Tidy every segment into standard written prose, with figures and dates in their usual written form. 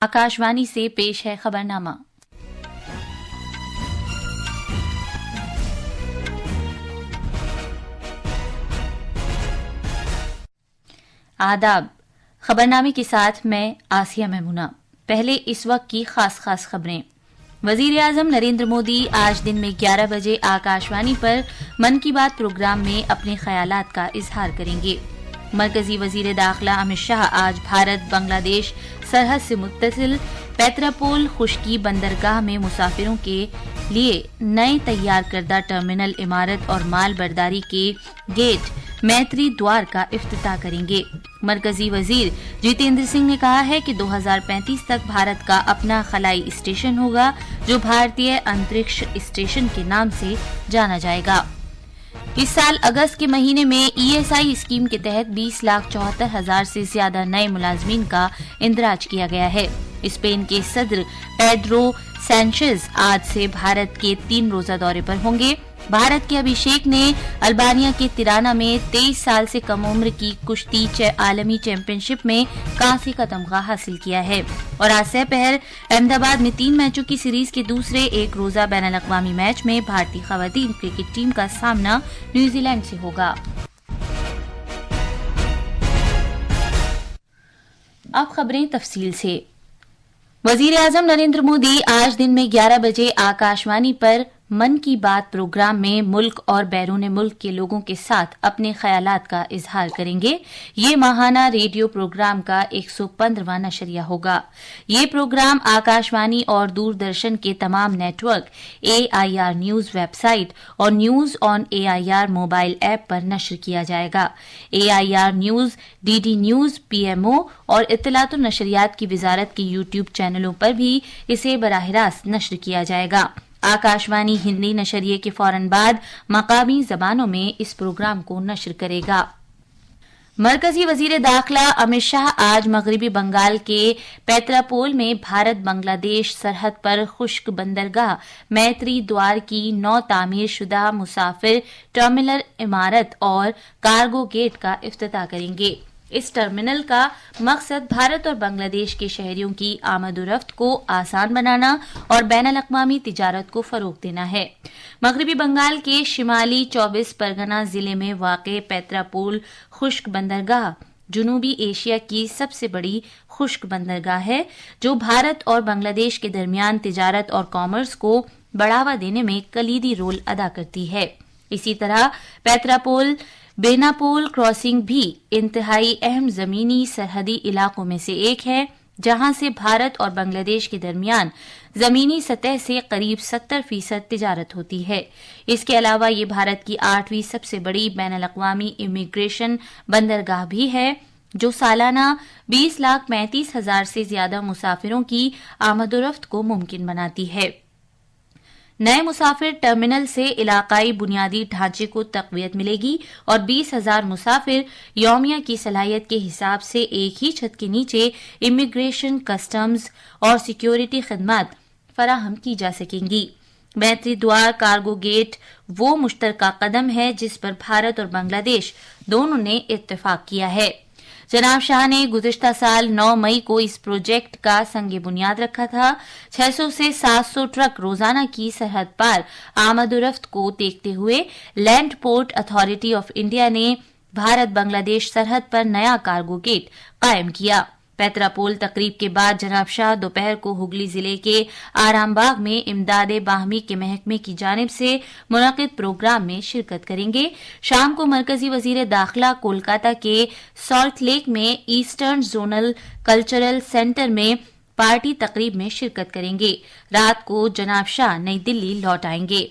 आकाशवाणी से पेश है खबरनामा। आदाब। खबरनामे के साथ मैं आसिया मेमूना। पहले इस वक्त की खास खबरें। वजीर आजम नरेंद्र मोदी आज दिन में 11 बजे आकाशवाणी पर मन की बात प्रोग्राम में अपने ख्यालात का इजहार करेंगे। मरकजी वजीर दाखिला अमित शाह आज भारत बांग्लादेश सरहद से मुत्तसिल पेत्रापोल खुश्की बंदरगाह में मुसाफिरों के लिए नए तैयार करदा टर्मिनल इमारत और माल बर्दारी के गेट मैत्री द्वार का इफ्तिताह करेंगे। मरकजी वजीर जितेंद्र सिंह ने कहा है कि 2035 तक भारत का अपना खलाई स्टेशन होगा, जो भारतीय अंतरिक्ष स्टेशन के नाम से जाना जाएगा। इस साल अगस्त के महीने में ईएसआई स्कीम के तहत 20,74,000 से ज्यादा नए मुलाजमीन का इंदराज किया गया है। स्पेन के सदर पेड्रो सैंचेज आज से भारत के 3 रोजा दौरे पर होंगे। भारत के अभिषेक ने अल्बानिया के तिराना में 23 साल से कम उम्र की कुश्ती आलमी चैंपियनशिप में कांस्य का तमगा हासिल किया है। और आज दोपहर अहमदाबाद में 3 मैचों की सीरीज के दूसरे एक रोजा बैनुल-अक़वामी मैच में भारतीय खवातीन क्रिकेट टीम का सामना न्यूजीलैंड से होगा। अब खबरें तफसील से। वजीर आजम नरेंद्र मोदी आज दिन में 11 बजे आकाशवाणी पर मन की बात प्रोग्राम में मुल्क और बैरून मुल्क के लोगों के साथ अपने ख्यालात का इजहार करेंगे। ये माहाना रेडियो प्रोग्राम का 115वां नशरिया होगा। ये प्रोग्राम आकाशवाणी और दूरदर्शन के तमाम नेटवर्क, AIR न्यूज वेबसाइट और news on AIR mobile app पर नशर किया जाएगा। AIR news, DD news, PMO और इत्तलात और नशरियात की वजारत के YouTube चैनलों पर भी इसे बराह रास्त नशर किया जाएगा। आकाशवाणी हिंदी नशरिये के फौरन बाद मकामी जबानों में इस प्रोग्राम को नशर करेगा। मरकजी वजीर दाखिला अमित शाह आज मगरबी बंगाल के पेत्रापोल में भारत बांग्लादेश सरहद पर खुश्क बंदरगाह मैत्री द्वार की नौ तामीर शुदा मुसाफिर टर्मिनल इमारत और कार्गो गेट का इफ्तिताह करेंगे। इस टर्मिनल का मकसद भारत और बांग्लादेश के शहरियों की आमदोरफ्त को आसान बनाना और बैनुल-अक़वामी तिजारत को फरोग देना है। मगरबी बंगाल के शिमाली 24 परगना जिले में वाक़े पेत्रापोल खुश्क बंदरगाह जुनूबी एशिया की सबसे बड़ी खुश्क बंदरगाह है, जो भारत और बांग्लादेश के दरमियान तिजारत और कॉमर्स को बढ़ावा देने में कलीदी रोल अदा करती है। इसी तरह पेत्रापोल बेनापोल क्रॉसिंग भी इंतहाई अहम जमीनी सरहदी इलाकों में से एक है, जहां से भारत और बांग्लादेश के दरमियान जमीनी सतह से करीब 70% तिजारत होती है। इसके अलावा ये भारत की 8वीं सबसे बड़ी बैनुल-अक़वामी इमिग्रेशन बंदरगाह भी है, जो सालाना 20,35,000 से ज्यादा मुसाफिरों की आमदोरफ्त को मुमकिन बनाती है। नए मुसाफिर टर्मिनल से इलाकाई बुनियादी ढांचे को तक़वियत मिलेगी और 20,000 मुसाफिर यौमिया की सलाहियत के हिसाब से एक ही छत के नीचे इमिग्रेशन, कस्टम्स और सिक्योरिटी खिदमत फराहम की जा सकेंगी। मैत्री द्वार कार्गो गेट वो मुश्तरका कदम है जिस पर भारत और बांग्लादेश दोनों ने इत्तेफाक किया है। जनाब शाह ने गुज़िश्ता साल 9 मई को इस प्रोजेक्ट का संगे बुनियाद रखा था। 600 से 700 ट्रक रोजाना की सरहद पार आमदोरफ्त को देखते हुए land port authority of India ने भारत बांग्लादेश सरहद पर नया कार्गो गेट कायम किया। पेत्रापोल तकरीब के बाद जनाब शाह दोपहर को हुगली जिले के आरामबाग में इमदादे बाहमी के महकमे की जानिब से मुनक़िद प्रोग्राम में शिरकत करेंगे। शाम को मरकजी वजीर दाखिला कोलकाता के सॉल्ट लेक में ईस्टर्न जोनल कल्चरल सेंटर में पार्टी तकरीब में शिरकत करेंगे। रात को जनाब शाह नई दिल्ली लौट आएंगे।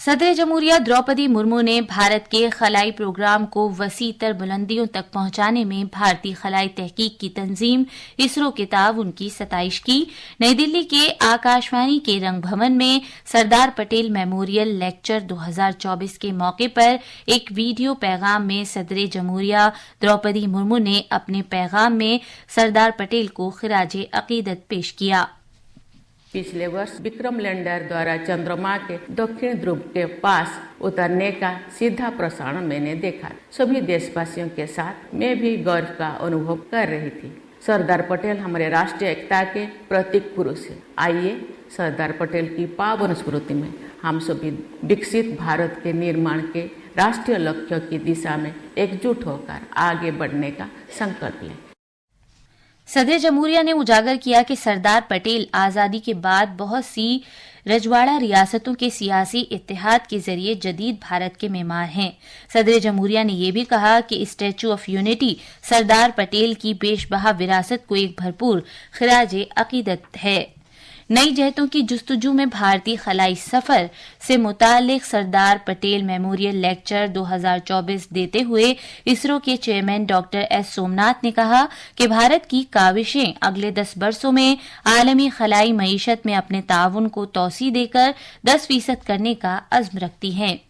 सदर जमहूरिया द्रौपदी मुर्मू ने भारत के खलाई प्रोग्राम को वसी तर बुलंदियों तक पहुंचाने में भारतीय खलाई तहकीक की तंजीम इसरो के ताउन की सताइश की। नई दिल्ली के आकाशवाणी के रंग भवन में सरदार पटेल मेमोरियल लेक्चर 2024 के मौके पर एक वीडियो पैगाम में सदर जमहूरिया द्रौपदी मुर्मू ने अपने पैगाम में सरदार पटेल को खिराजे अकीदत पेश किया। पिछले वर्ष विक्रम लैंडर द्वारा चंद्रमा के दक्षिण ध्रुव के पास उतरने का सीधा प्रसारण मैंने देखा। सभी देशवासियों के साथ मैं भी गर्व का अनुभव कर रही थी। सरदार पटेल हमारे राष्ट्रीय एकता के प्रतीक पुरुष हैं। आइए सरदार पटेल की पावन स्मृति में हम सभी विकसित भारत के निर्माण के राष्ट्रीय लक्ष्य की दिशा में एकजुट होकर आगे बढ़ने का संकल्प लें। सदर जमहूरिया ने उजागर किया कि सरदार पटेल आजादी के बाद बहुत सी रजवाड़ा रियासतों के सियासी इत्तेहाद के जरिए जदीद भारत के मेमार हैं। सदर जमहूरिया ने यह भी कहा कि statue of unity Sardar Patel की बेशबहा विरासत को एक भरपूर खिराज अकीदत है। नई जहतों की जुस्तजू में भारतीय खलाई सफर से मुतालिक सरदार पटेल मेमोरियल लेक्चर 2024 देते हुए इसरो के चेयरमैन डॉक्टर एस सोमनाथ ने कहा कि भारत की काविशें अगले 10 वर्षों में आलमी खलाई मईशत में अपने ताउन को तौसी देकर 10% करने का अज़्म रखती हैं।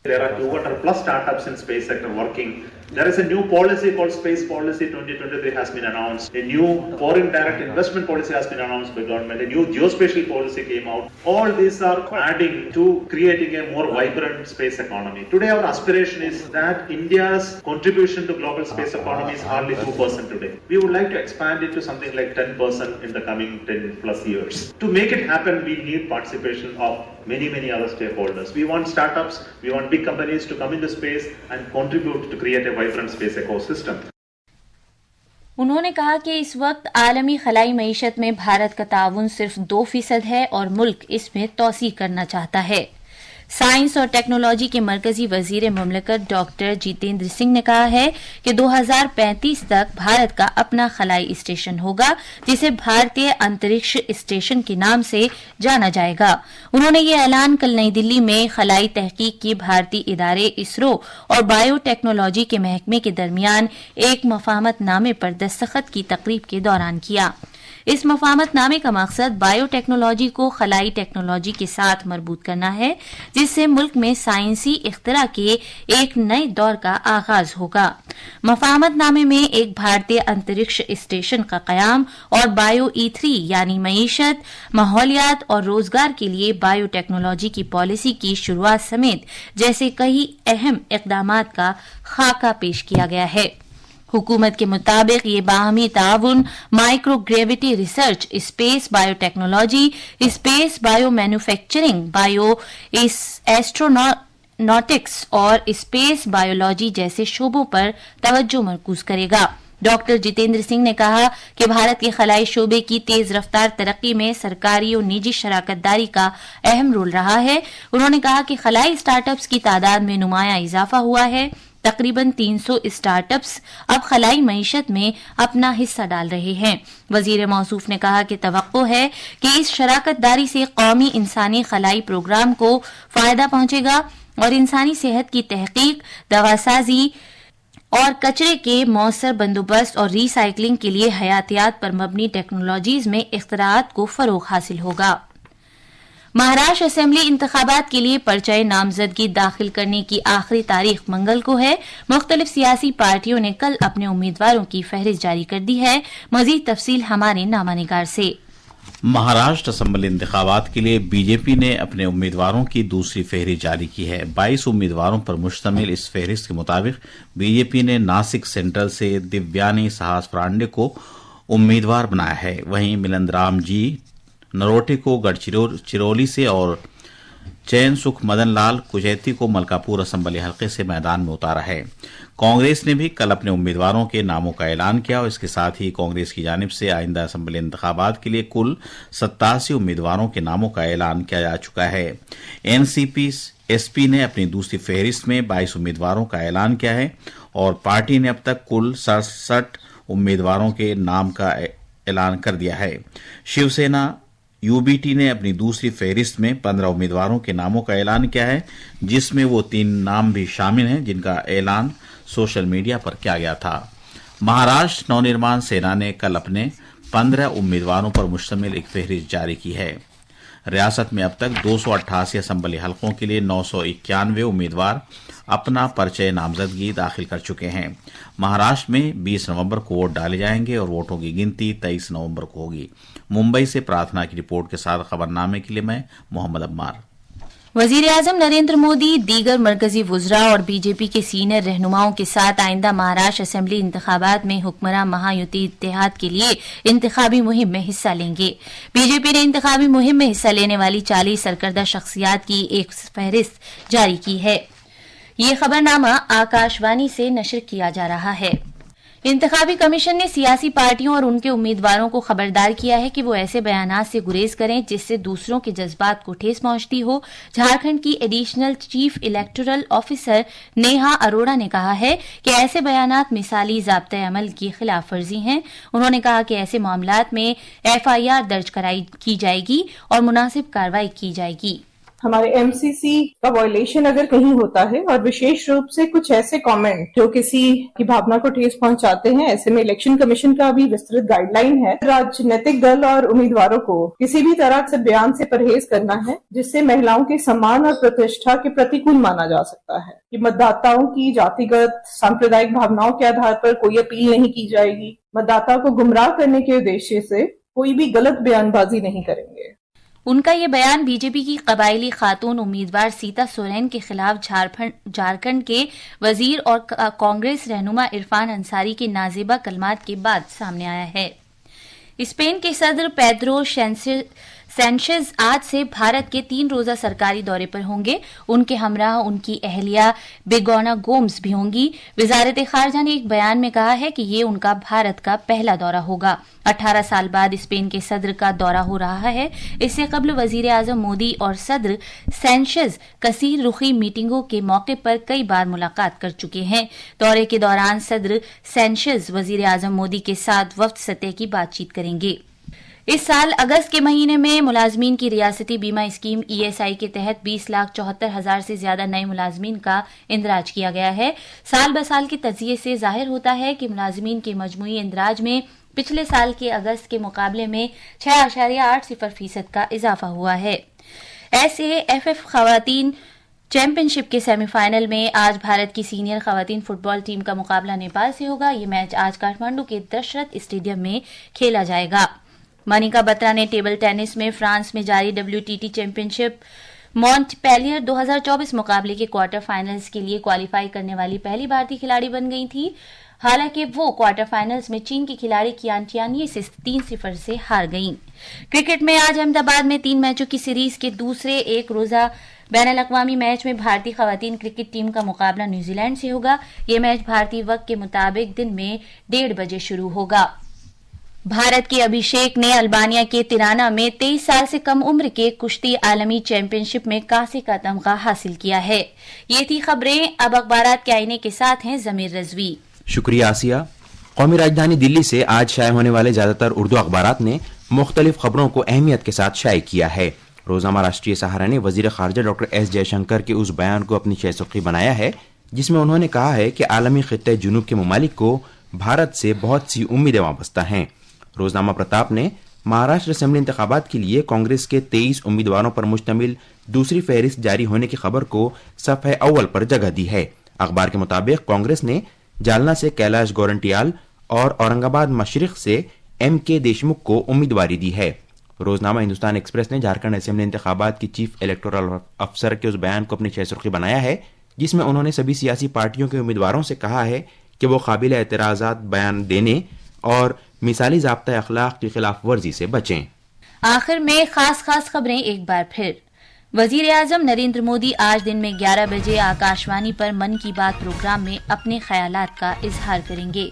There are 200 plus startups in space sector working. There is a new policy called Space Policy 2023 has been announced. A new foreign direct investment policy has been announced by government. A new geospatial policy came out. All these are adding to creating a more vibrant space economy. Today our aspiration is that India's contribution to global space economy is hardly 2% today. We would like to expand it to something like 10% in the coming 10 plus years. To make it happen, we need participation of many other stakeholders. We want startups, we want big companies to come into space and contribute to create a vibrant space ecosystem. उन्होंने कहा कि इस वक्त आलमी खलाई मईशत में भारत का ताउन सिर्फ 2% है और मुल्क इसमें तौसी करना चाहता है। साइंस और टेक्नोलॉजी के मरकजी वजीर मुमलिकत डॉक्टर जितेंद्र सिंह ने कहा है कि 2035 तक भारत का अपना खलाई स्टेशन होगा, जिसे भारतीय अंतरिक्ष स्टेशन के नाम से जाना जाएगा। उन्होंने ये ऐलान कल नई दिल्ली में खलाई तहकीक के भारतीय इदारे इसरो और बायोटेक्नोलॉजी के महकमे के दरमियान एक मफाहमतनामे पर दस्तखत की तकरीब के दौरान किया। इस मफाहमतनामे का मकसद बायोटेक्नोलॉजी को खलाई टेक्नोलॉजी के साथ मरबूत करना है, जिससे मुल्क में साइंसी इख्तरा के एक नए दौर का आगाज होगा। मफाहमतनामे में एक भारतीय अंतरिक्ष स्टेशन का कयाम और बायो E3 यानी मईशत, माहौलियात और रोजगार के लिए बायोटेक्नोलॉजी की पॉलिसी की शुरुआत समेत जैसे कई अहम इकदामात का खाका पेश किया गया है। हुकूमत के मुताबिक ये बाहमी ताउन microgravity research, space biotechnology, space bio manufacturing, bio astronautics और स्पेस बायोलॉजी जैसे शोबों पर तवज्जो मरकूज करेगा। डॉक्टर जितेंद्र सिंह ने कहा कि भारत के खलाई शोबे की तेज रफ्तार तरक्की में सरकारी और निजी शराकतदारी का अहम रोल रहा है। उन्होंने कहा कि खलाई स्टार्टअप्स की तादाद में नुमाया इजाफा हुआ है। तकरीबन 300 स्टार्टअप्स अब खलाई मईशत में अपना हिस्सा डाल रहे हैं। वजीर मौसूफ ने कहा कि तवक्को है कि इस शराकतदारी से कौमी इंसानी खलाई प्रोग्राम को फायदा पहुंचेगा और इंसानी सेहत की तहकीक, दवासाजी और कचरे के मौसर बंदोबस्त और रीसाइकलिंग के लिए हयातियात पर मबनी टेक्नोलॉजीज में इख्तराआत को फरोग हासिल होगा। महाराष्ट्र असेंबली इंतखाबात के लिए पर्चा नामजदगी दाखिल करने की आखिरी तारीख मंगल को है। मुख्तलिफ सियासी पार्टियों ने कल अपने उम्मीदवारों की फहरिस्त जारी कर दी है। मजीद तफसील हमारे नामानिगार से। महाराष्ट्र असेंबली इंतखाबात के लिए बीजेपी ने अपने उम्मीदवारों की दूसरी फहरिस्त जारी की है। 22 उम्मीदवारों पर मुश्तमिल इस फहरिस्त के मुताबिक बीजेपी ने नासिक सेंट्रल से दिव्यानी साहस पांडे को उम्मीदवार बनाया है। वहीं मिलिंद राम जी नरोटे को गढ़चिरौली से और चैन सुख मदन लाल कुजैती को मलकापुर असेंबली हलके से मैदान में उतारा है। कांग्रेस ने भी कल अपने उम्मीदवारों के नामों का ऐलान किया और इसके साथ ही कांग्रेस की जानिब से आइंदा असेंबली इंतखाबात के लिए कुल 87 उम्मीदवारों के नामों का ऐलान किया जा चुका है। एनसीपी एसपी ने अपनी दूसरी फहरिस्त में 22 उम्मीदवारों का ऐलान किया है और पार्टी ने अब तक कुल 67 उम्मीदवारों के नाम का ऐलान कर दिया है। शिवसेना यूबीटी ने अपनी दूसरी फहरिस्त में 15 उम्मीदवारों के नामों का ऐलान किया है, जिसमें वो 3 नाम भी शामिल हैं जिनका ऐलान सोशल मीडिया पर किया गया था। महाराष्ट्र नवनिर्माण सेना ने कल अपने 15 उम्मीदवारों पर मुश्तमिल एक फहरिस्त जारी की है। रियासत में अब तक 288 असेंबली हलकों के लिए 991 उम्मीदवार अपना पर्चे नामजदगी दाखिल कर चुके हैं। महाराष्ट्र में 20 नवंबर को वोट डाले जाएंगे और वोटों की गिनती 23 नवंबर को होगी। मुंबई से प्रार्थना की रिपोर्ट के साथ खबरनामे के लिए मैं मोहम्मद अब्बार। वजीर आजम नरेंद्र मोदी दीगर मरकजी वुज़रा और बीजेपी के सीनियर रहनुमाओं के साथ आइंदा महाराष्ट्र असेंबली इंतखाबात में हुक्मरान महायुति इत्तेहाद के लिए इंतखाबी मुहिम में हिस्सा लेंगे। बीजेपी ने इंतखाबी मुहिम में हिस्सा लेने वाली 40 सरकर्दा शख्सियात की एक फहरिस्त जारी की है। ये खबरनामा आकाशवाणी से नशर किया जा रहा है। इंतखाबी कमीशन ने सियासी पार्टियों और उनके उम्मीदवारों को खबरदार किया है कि वो ऐसे बयानात से गुरेज करें जिससे दूसरों के जज्बात को ठेस पहुंचती हो। झारखंड की additional chief electoral officer Neha Arora ने कहा है कि ऐसे बयानात मिसाली ज़ाब्ते अमल की खिलाफ वर्जी हैं। उन्होंने कहा कि ऐसे मामलात में FIR दर्ज की जाएगी और मुनासिब कार्रवाई की जाएगी। हमारे MCC का वायलेशन अगर कहीं होता है और विशेष रूप से कुछ ऐसे कमेंट जो किसी की भावना को ठेस पहुंचाते हैं, ऐसे में इलेक्शन कमीशन का भी विस्तृत गाइडलाइन है। राजनीतिक दल और उम्मीदवारों को किसी भी तरह से बयान से परहेज करना है जिससे महिलाओं के सम्मान और प्रतिष्ठा के प्रतिकूल माना जा सकता है। कि मतदाताओं की जातिगत सांप्रदायिक भावनाओं के आधार पर कोई अपील नहीं की जाएगी। मतदाता को गुमराह करने के उद्देश्य से कोई भी गलत बयानबाजी नहीं करेंगे। उनका ये बयान बीजेपी की कबायली खातून उम्मीदवार सीता सोरेन के खिलाफ झारखंड के वजीर और कांग्रेस रहनुमा इरफान अंसारी के नाजेबा कलमात के बाद सामने आया है। स्पेन के सदर पेड्रो सैंचेज आज से भारत के 3 रोजा सरकारी दौरे पर होंगे। उनके हमराह उनकी अहलिया बेगोना गोम्स भी होंगी। वजारत खारजा ने एक बयान में कहा है कि ये उनका भारत का पहला दौरा होगा। 18 साल बाद स्पेन के सदर का दौरा हो रहा है। इससे कबल वजीर आजम मोदी और सदर सैंचेज कसीर रुखी मीटिंगों के मौके पर कई बार मुलाकात कर चुके हैं। दौरे के दौरान सदर सैंचेज वजीर आजम मोदी के साथ वफ्द सतह की बातचीत करेंगे। इस साल अगस्त के महीने में मुलाजमीन की रियासती बीमा स्कीम ESI के तहत 20,74,000 से ज्यादा नए मुलाजमीन का इंदराज किया गया है। साल ब साल के तजिए से जाहिर होता है कि मुलाजमीन के मजमूई इंदराज में पिछले साल के अगस्त के मुकाबले में 6.80% का इजाफा हुआ है। SAFF खवातीन चैंपियनशिप के सेमीफाइनल में आज भारत की सीनियर खवातीन फुटबॉल टीम का मुकाबला नेपाल से होगा। ये मैच आज काठमांडू के दशरथ स्टेडियम में खेला जाएगा। मनिका बत्रा ने टेबल टेनिस में फ्रांस में जारी WTT चैंपियनशिप मॉन्टपेलियर 2024 मुकाबले के क्वार्टर फाइनल्स के लिए क्वालिफाई करने वाली पहली भारतीय खिलाड़ी बन गई थी। हालांकि वो क्वार्टर फाइनल्स में चीन की खिलाड़ी कियान टियानी से 3-0 से हार गईं। क्रिकेट में आज अहमदाबाद में 3 मैचों की सीरीज के दूसरे एक रोजा बैनुल अक़वामी मैच में भारतीय खवातीन क्रिकेट टीम का मुकाबला न्यूजीलैंड से होगा। ये मैच भारतीय वक्त के मुताबिक दिन में 1:30 बजे शुरू होगा। भारत के अभिषेक ने अल्बानिया के तिराना में 23 साल से कम उम्र के कुश्ती आलमी चैंपियनशिप में कांसे का तमगा हासिल किया है। ये थी खबरें। अब अखबारात के आईने के साथ हैं जमीर रजवी। शुक्रिया आसिया। कौमी राजधानी दिल्ली से आज शाये होने वाले ज्यादातर उर्दू अखबारात ने मुख्तलिफ खबरों को अहमियत के साथ शाये किया है। रोजनामा राष्ट्रीय सहारा ने वजीर खारजा डॉक्टर S जयशंकर के उस बयान को अपनी शहसुर्खी बनाया है जिसमें उन्होंने कहा है कि आलमी खित्ते जुनूब के ममालिक को भारत से बहुत सी उम्मीदें वाबस्ता हैं। रोजनामा प्रताप ने महाराष्ट्र असेंबली इंतखाबात के लिए कांग्रेस के 23 उम्मीदवारों पर मुश्तमिल दूसरी फहरिस्त जारी होने की खबर को सफ़े अव्वल पर जगह दी है। अखबार के मुताबिक कांग्रेस ने जालना से कैलाश गोरंटियाल और औरंगाबाद मशरिक से MK देशमुख को उम्मीदवारी दी है। रोजनामा हिंदुस्तान एक्सप्रेस ने झारखंड असेंबली इंतखाबात की चीफ इलेक्टोरल अफसर के उस बयान को अपनी शहसुर्खी बनाया है जिसमें उन्होंने सभी सियासी पार्टियों के उम्मीदवारों से कहा है कि वो काबिल एतराज़ात बयान देने और मिसाली ज़ाब्ता अखलाक की खिलाफ वर्जी से बचें। आखिर में खास खबरें एक बार फिर। वजीर आजम नरेंद्र मोदी आज दिन में 11 बजे आकाशवाणी पर मन की बात प्रोग्राम में अपने ख्यालात का इजहार करेंगे।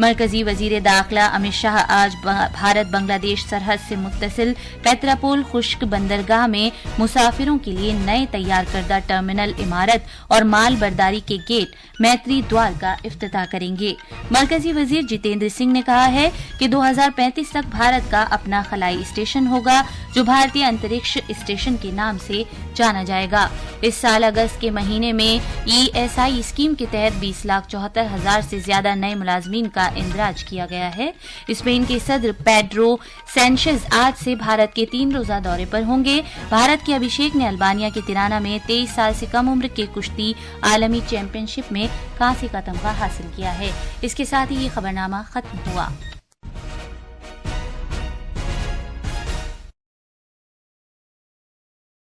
मरकजी वजीर दाखिला अमित शाह आज भारत बांग्लादेश सरहद से मुत्तसिल पेत्रापोल खुश्क बंदरगाह में मुसाफिरों के लिए नए तैयार करदा टर्मिनल इमारत और माल बर्दारी के गेट मैत्री द्वार का इफ्तिताह करेंगे। मरकजी वजीर जितेंद्र सिंह ने कहा है कि 2035 तक भारत का अपना खलाई स्टेशन होगा जो भारतीय अंतरिक्ष स्टेशन के नाम से जाना जाएगा। इस साल अगस्त के महीने में ESI स्कीम के तहत 20,74,000 से ज्यादा नए मुलाजमीन का इंदराज किया गया है। स्पेन के सदर पेड्रो सैंचेज आज से भारत के 3 रोजा दौरे पर होंगे। भारत के अभिषेक ने अल्बानिया के तिराना में 23 साल से कम उम्र के कुश्ती आलमी चैंपियनशिप में कांसे का तमगा हासिल किया है। इसके साथ ही ये खबरनामा खत्म हुआ।